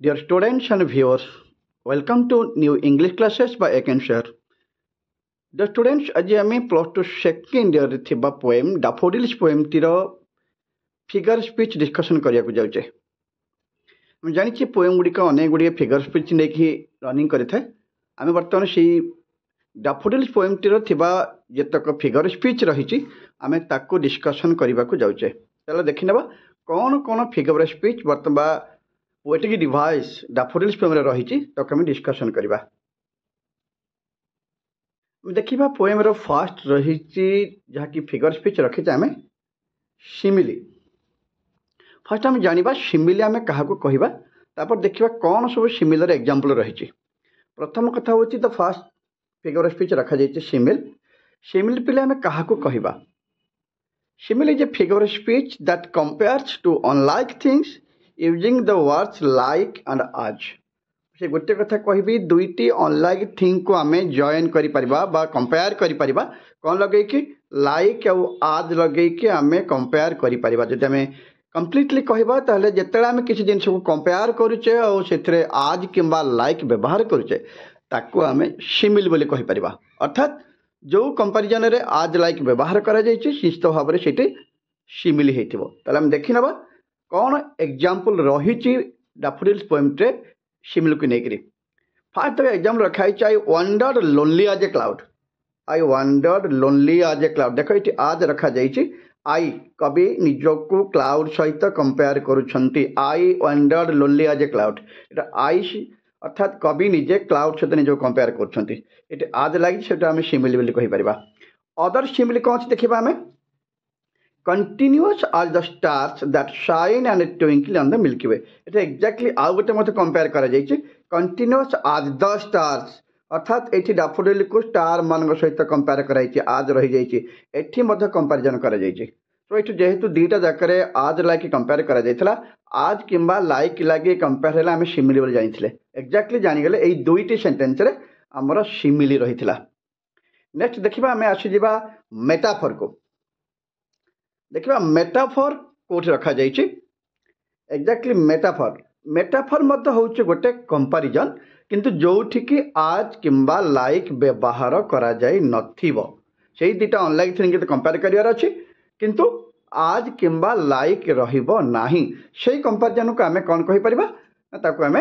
Dear students and viewers, welcome to new English classes by Akenshare. The students आज आम plus two second year थिबा poem daffodils poem टीर figure speech discussion करने को जाऊे। आम जानी पोएम गुड़िक अनेक गुड़िए फिगर स्पीच नहीं रनिंग करें। आम बर्तमान से डाफोडिल्स पोएम टीर थिबा जेतक फिगर स्पीच रही आम ताको डिस्कशन करने को जाऊे। चलो देखी ना कौन कौन फिगर स्पीच बर्तमान पोएटिक डिवाइस डाफोडिल्स पोएम रही आम डिस्कशन करवा। देखा पोएम फास्ट रही जहाँकि फिगर स्पीच रखी आम सिमिली। फास्ट आम जाना सिमिली आम क्या कहवा तापर देखा कौन सब सिमिलर एग्जांपल रही। प्रथम कथा हूँ द फास्ट फिगर स्पीच रखा जाए सिमिल। सिमिल पिले आम क्या कहवा। Simile is a figure speech that compares to unlike things using the words like and as. से गोटे कथा कहि दुईटी अनलाइक थिंग को आम जॉइन कर कंपेयर कर कौन लगे कि लाइक आज लगे आम कंपेयर कर जब आम कम्प्लीटली कहबा ताहले जेतेले आम किसी जिनस को कंपेयर करुचे और से आज किंबा लाइक व्यवहार करुचे ताकू आम सिमिल बोली कहि परिबा। अर्थात जो कंपैरिजन रे आज लाइक व्यवहार करा जायछि निश्चित भाव में सेठी सिमिल हेतिबो। ताले आम देखि नबा कौन एग्जांपल रही डाफोडिल्स पोएम रे सिमिल को लेकर। फास्ट एग्जाम्पल रखाई I wandered lonely as a cloud. I wandered lonely as a cloud. देख ये आज रखा जाइए आई कवि निजको क्लाउड सहित कंपेयर करुछंती। I wandered lonely as a cloud एटा आई अर्थात कवि निजे क्लाउड सहित निज कंपेयर करुछंती। ये आज लगी से आम सिमिल बोली कहि परिबा। अदर सिमिल कौन अच्छी देखा आम continuous as the stars that shine and twinkle on the milky way. ये एक्जाक्टली आउ गोटे मत कंपेयर करा जाइए कंटिन्यूअस आज द स्टार्स अर्थात ये डाफोडिल को स्टार मान सहित कंपेयर कराई आज रही जाइए कंपेरिजन करा जाइए। तो ये जेहेतु दुईटा जगह आज लाइक कंपेयर करा जाइथिला आज किंबा लाइक लगे कंपेयर है आम सिमिली बोली जानी एक्जाक्टली जानीगले ये दुईटी सेंटेंस रे आमर सिमिली रही। नेक्स्ट देखा आम आसीजा मेटाफर को। देखा मेटाफर कोठी रखा जाइए एक्जाक्टली मेटाफर। मेटाफर मत हूँ गोटे कंपैरिजन किंतु जोठिकी आज किंबा लाइक व्यवहार करा जाय नथिबो से दुईटा अनलाइक थिंग कंपेयर करार अच्छी किंतु आज किंबा लाइक रहिबो नाही से कंपैरिजन को आम कौन कहि परिबा ताको आम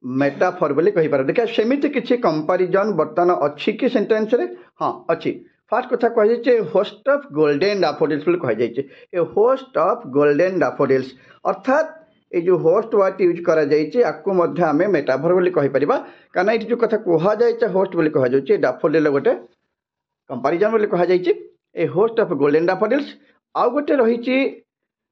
मेटाफर बोली कहि पार। देखा सेमिति किछि कंपैरिजन बर्तमान अच्छी कि सेंटेंस रे हाँ अच्छी। फास्ट कथा कहुए होस्ट ऑफ गोल्डन डैफोडिल्स कहुए a host of golden daffodils अर्थात ये जो होस्ट वर्ड यूज करा जाइए आपको आम मेटाफर बोली कहि परिबा। कारण ये जो कथा कह जाए होस्ट बोली कह जाए डैफोडिल गोटे कंपैरिजन बोली कह जाए a host of golden daffodils. आउ गोटे रही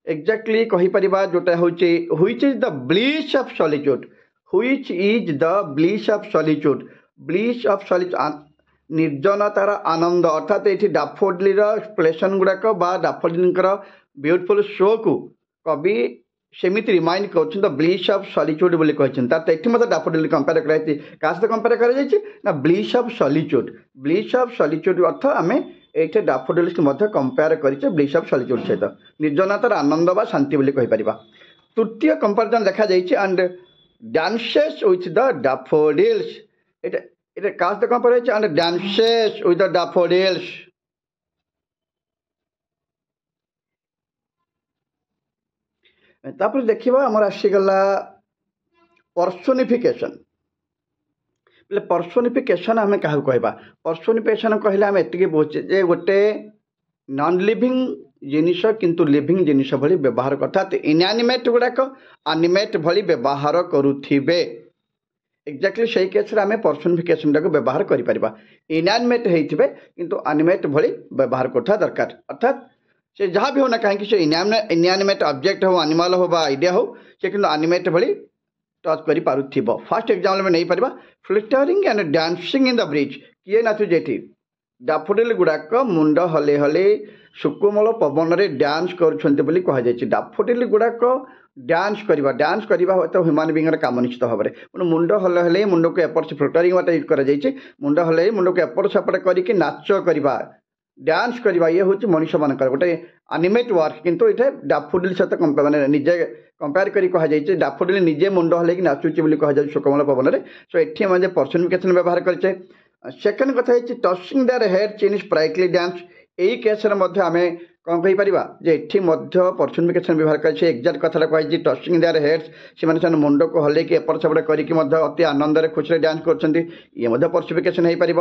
एक्जाक्टली कहि परिबा जोटा होचे which is the bliss of solitude. Which is the bliss of solitude. Bliss of solitude निर्जनतार आनंद अर्थात ये डैफोडिल एक्सप्रेशन गुड़ाक डैफोडिल ब्यूटीफुल शो को कवि सेमिति रिमाइंड कर ब्लिस ऑफ सॉलिट्यूड बोली कहते मतलब डैफोडिल कंपेयर कराई क्या सहित कंपेयर करा bliss of solitude. Bliss of solitude अर्थ आम ये डैफोडिल्स को कंपेयर कर ब्लिस ऑफ सॉलिट्यूड सहित निर्जनतार आनंद बा शांति बोली कहि परिबा। तृतीय कंपैरिजन देखा जाइए and dances with the daffodils. ये क्या सहित compare and dances with the daffodils. तापर देखा आमर आसीगला पर्सोनिफिकेशन। पर्सोनिफिकेशन आम क्या कहवा। पर्सोनिफिकेशन कहले आम एति बुझे जे गोटे नॉन लिविंग जिनिस किंतु लिविंग जिनिस भली व्यवहार अर्थात इनएनिमेट गुड़ाक एनिमेट भली व्यवहार करुथिबे। एक्जाक्टली सही केस रे आम पर्सोनिफिकेशन टाक व्यवहार करिपरिबा। इनएनिमेट हेइथिबे किंतु एनिमेट भली व्यवहार करथा दरकार अर्थात से जहाँ भी होना कहीं से इनएनिमेट ऑब्जेक्ट हो एनिमल हो बा आइडिया हो से कि एनिमेट भली टच कर पारुथिबो। फर्स्ट एग्जांपल में नहीं परिबा fluttering and dancing in the breeze. किए नाचु जेठी डैफोडिल गुड़ाक मुंड हले हले सुकुमल पवन में डांस करुछंते बोली कह जाए। डैफोडिल गुड़ाक डांस करवा तो ह्यूमन बीइंग काम निश्चित भाव में मुंड हले हले मुंड को एपट से फ्लिटरिंग वाट यूज कर मुंड हले मुंड को एपट सेपट करके नाच करवा डांस करवा ये हूँ मनुष्य मान गोटे एनिमेट वर्क किंतु ये डाफोडिल सहित माने निजे कंपेयर करी कहुई डाफोडिल निजे मुंड हल्ले नाचुची कहुई शोकमल पवन में सो ये मैं पर्सनिफिकेशन व्यवहार करे सेकेंड कथा touching their head chain sprightly dance यही केस आम कौन कहीपर जे ये पर्सनिफिकेशन व्यवहार कर एक्जाक्ट कथा कही टचिंग देयर हेड्स से मुंड को हल्ले एपट सेपट करके अति आनंद खुशी डांस कर पर्सनिफिकेशन हो पार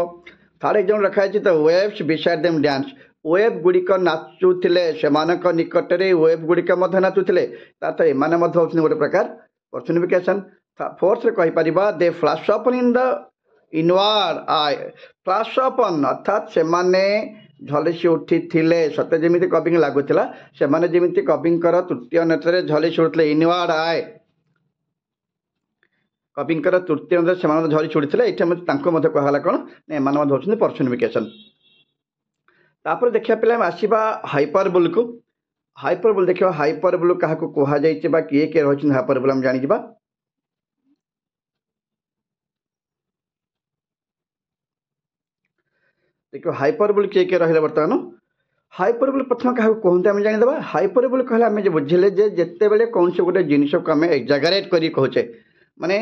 थर्ड एग्जाम रखाई the waves beside them dance wave गुड़िक नाचुले से निकटरे वेव गुड़िक नाचुले एमाने गोटे प्रकार पर्सनिफिकेशन फोर्थ कहीपर they flash upon in the inward eye flash upon अर्थात से झलसी उठी सत्य जमी कवि लगुला से जमी कवि तृतीय नेत्र झलसी उठते इनवार्ड आए कवि तृतीय नेत्र से झलसी उठते ये कहला कौन एम हूँ पर्सनिफिकेशन तापर देखा पे आसवा हाइपरबोल को हाइपरबोल देखा हाइपरबोल क्या कहुई किए किए रही हाइपरबोल आम जानी देखो हाइपरबोल किए किए रहा बर्तमान हाइपरबोल प्रथम क्या कहते हैं जानीदे हाइपरबोल कहले आम बुझे जिते बड़े कौन से गोटे जिनस को आम एक्जागरेट कर कहे माने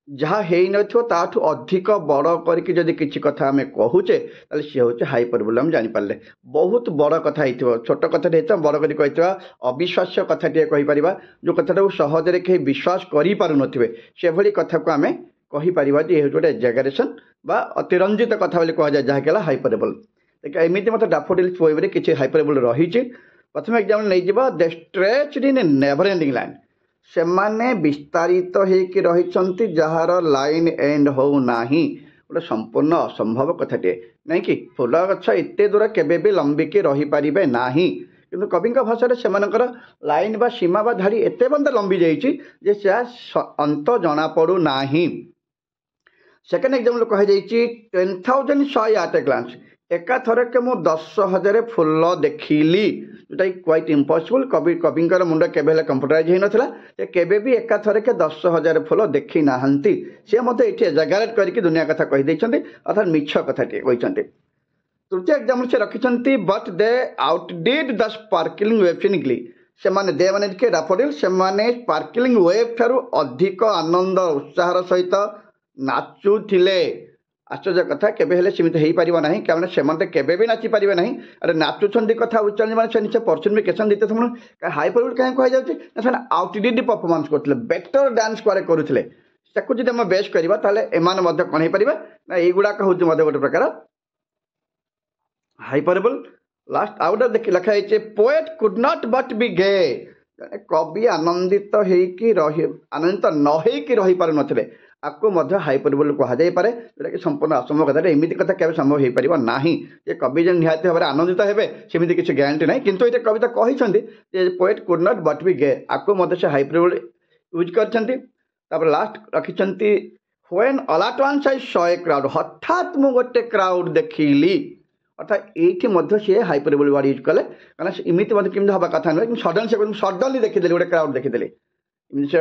जहाँ हो नाठू अधिक बड़ करके किसी कथा आम कहूचे सी हूँ हाइपरबोल आम जानीपारे बहुत बड़ कथा हो छोट कथा बड़ कर अविश्वास्य कथा कहीपर जो कथा सहजरे कहीं विश्वास करें से भली कथा को आम कहीपर ये हूँ गोटे एक्जागरेशन बा अतिरंजित कथा कहुए जहाँकि हाइपरबोल देखिए एमती मतलब डाफोडिल पोएम रे किसी हाइपरबोल रही प्रथम एग्जाम नहीं the stretched in never ending line से माने विस्तारित होकर रही जार लाइन एंड हो ना गोटे संपूर्ण असंभव कथाटे नहीं कि फूल गछ एत दूर केबे भी लंबिकी रही पारे ना किंतु कवि भाषा से लाइन बा सीमा बा धाड़ी एत बंद लंबी जाइए अंत जना पड़ू ना। सेकेंड एग्जाम कही 10,000 शॉ एट ए ग्लांस एका थरक मु 10,000 फुल देखिली जोटा क्वाइट इम्पॉसिबल कवि मुंड केबे कंप्यूटराइज हो नाला केबे भी एका थरक 10,000 फुल देखी ना सी मत ये एक्जागरेट करके दुनिया कथा कहीदे अर्थात मिछ कथा कहते। तृतीय एग्जाम से रखिंट but they outdid the sparkling wave in glee से माने दे माने के डाफोडिल से माने स्पार्कलिंग वेव ठारू अधिक आनंद उत्साह सहित नाचुले आश्चर्य कथा केबे सीमित हो पार ना कारण से केबे भी नाची पारे ना अरे नाचुंट कथा उच्चारण मैंने से नीचे पर्सनिफिकेशन देते समय हाइपरबोल कहीं कहुई आउटडिड परफॉर्मेंस करते बेटर डांस कुआरे करुले जब आम बेस्ट करवा एम कौन हो पार ना युवाक हूँ गोटे प्रकार हाइपरबोल। लास्ट आउ गोटे लिखाई poet could not but be gay कवि आनंदित आनंदित न रही पार नथिले आपको हाइपरबोल कहुई पारे जोटा कि संपूर्ण असंभव कथा एमती कथा केवल संभव हो पार ना ये कवि जो निहती भाव में आनंदित हे सेमती किसी ग्यारंटी ना किंतु ये कविता कहते poet could not but be gay आपको से हाइपरबोल यूज कर लास्ट रखिंट when all at once I saw a crowd हठात मु गोटे क्राउड देखिली अर्थात ये सी हाइपरबोल वर्ड यूज कले कारण इमित केमी हवा कथा नुहे सडनली देखीदे गोटे क्राउड देखीदे से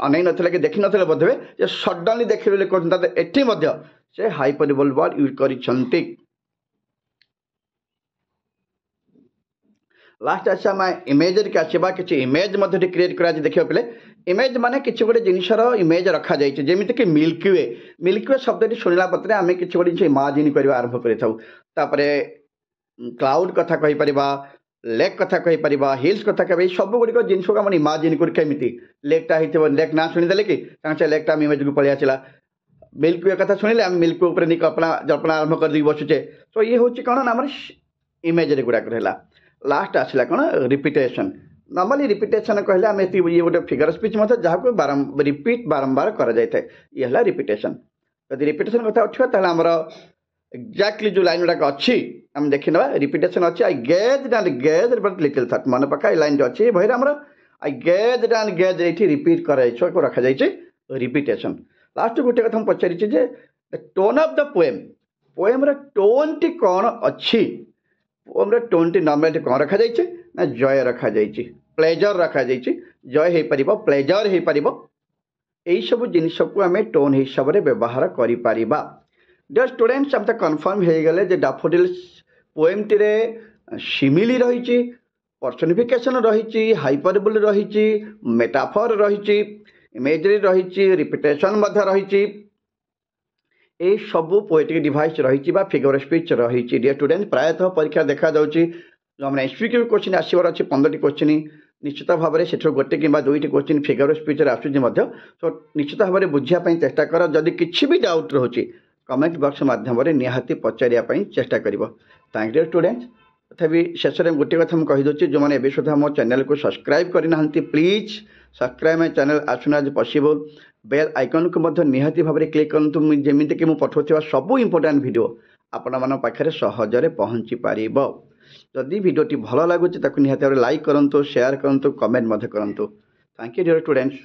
अनै ना कि देखी ना बोधे सडनली देखिले कहते से हाइपरबोल वर्ड यूज कर। लास्ट आम इमेज के आसवा कि इमेज क्रिएट कर देखा पे इमेज माने किसी गोटे जिनसर इमेज रखा जाइए जमीक कि मिल्की वे शब्द शुणला पत्र आम किसी गोटे जिन इमाजिन करवा आरंभ कर क्लाउड कथा कहीपर लेक कथा कहीपर हिल्स कथा कह सब गुड़िक जिन को आम इमाजिन करमी लेकटा हो लेक ना शुणीदे कि से लेकटा इमेज को पलि आसला मिल्की वे कथा शुणिले आम मिल्की वे नहीं कल्पना जल्पना आरंभ कर बसुचे तो ये हूँ कौन आम इमेज गुड़ाक रहा। लास्ट आसला कौन रिपिटेशन नॉर्मली रिपिटेशन कहले आम ये गोटे फिगर स्पीच जहाँ रिपीट बारंबार कर ये है रिपिटेशन यदि रिपिटेशन कथा उठा आमर एक्जाक्टली जो लाइन गुड़ाक अच्छी आम देखी ना रिपिटेशन अच्छी I gaze and gaze but little thought मन पका लाइन अच्छी बही आमर आई गेज एंड गेज ये रिपीट कर रखा रिपिटेशन। लास्ट गोटे कथा पचारि tone of the poem tone टी कौन अच्छी पोएम टोन टी नॉर्मल कौन रखा ना जय रखा प्लेजर रखा जय हो पार प्लेजर हो पार यही सब जिनस को आम टोन हिसाब से व्यवहार कर। डियर स्टूडेंट्स आम तो कन्फर्म हो गले डाफोडिल्स पोएमटी सिमिली रही, पर्सनिफिकेशन रही, हाइपरबोल रही, मेटाफर रही, इमेजरी रही, रिपिटेशन रही, ये सबू पोएटिक डिवाइस रही फिगर स्पीच रही। डियर स्टूडेंट प्रायतः परीक्षा देखा जाऊँगी जो आम एमसीक्यू क्वेश्चन आसवर अच्छे 15टी क्वेश्चन निश्चित भाव में से गोटे कि 2टी क्वेश्चन फिगर स्पीच आसूँ। सो निश्चित भाव में बुझापी चेष्टा कर, जदि किसी भी डाउट रोचे कमेंट बॉक्स माध्यम निहाती पचारिया चेष्टा कर। Thank you student. तथापि शेष में गोटे कथा मुझे कहीदे जो मैंने एवं सुधा मो चैनल को सब्सक्राइब करना please subscribe my channel as soon as possible। Bell icon को निहाती भाव में क्लिक करूँ जमीक कि पठाऊा सबू इंपोर्टाट वीडियो आपण मान पाखे सहजरे पहुँची पार। जदि वीडियोटी भल लगुच निहाती भाव लाइक करूँ, शेयर करूँ, कमेंट करूँ। Thank you dear students.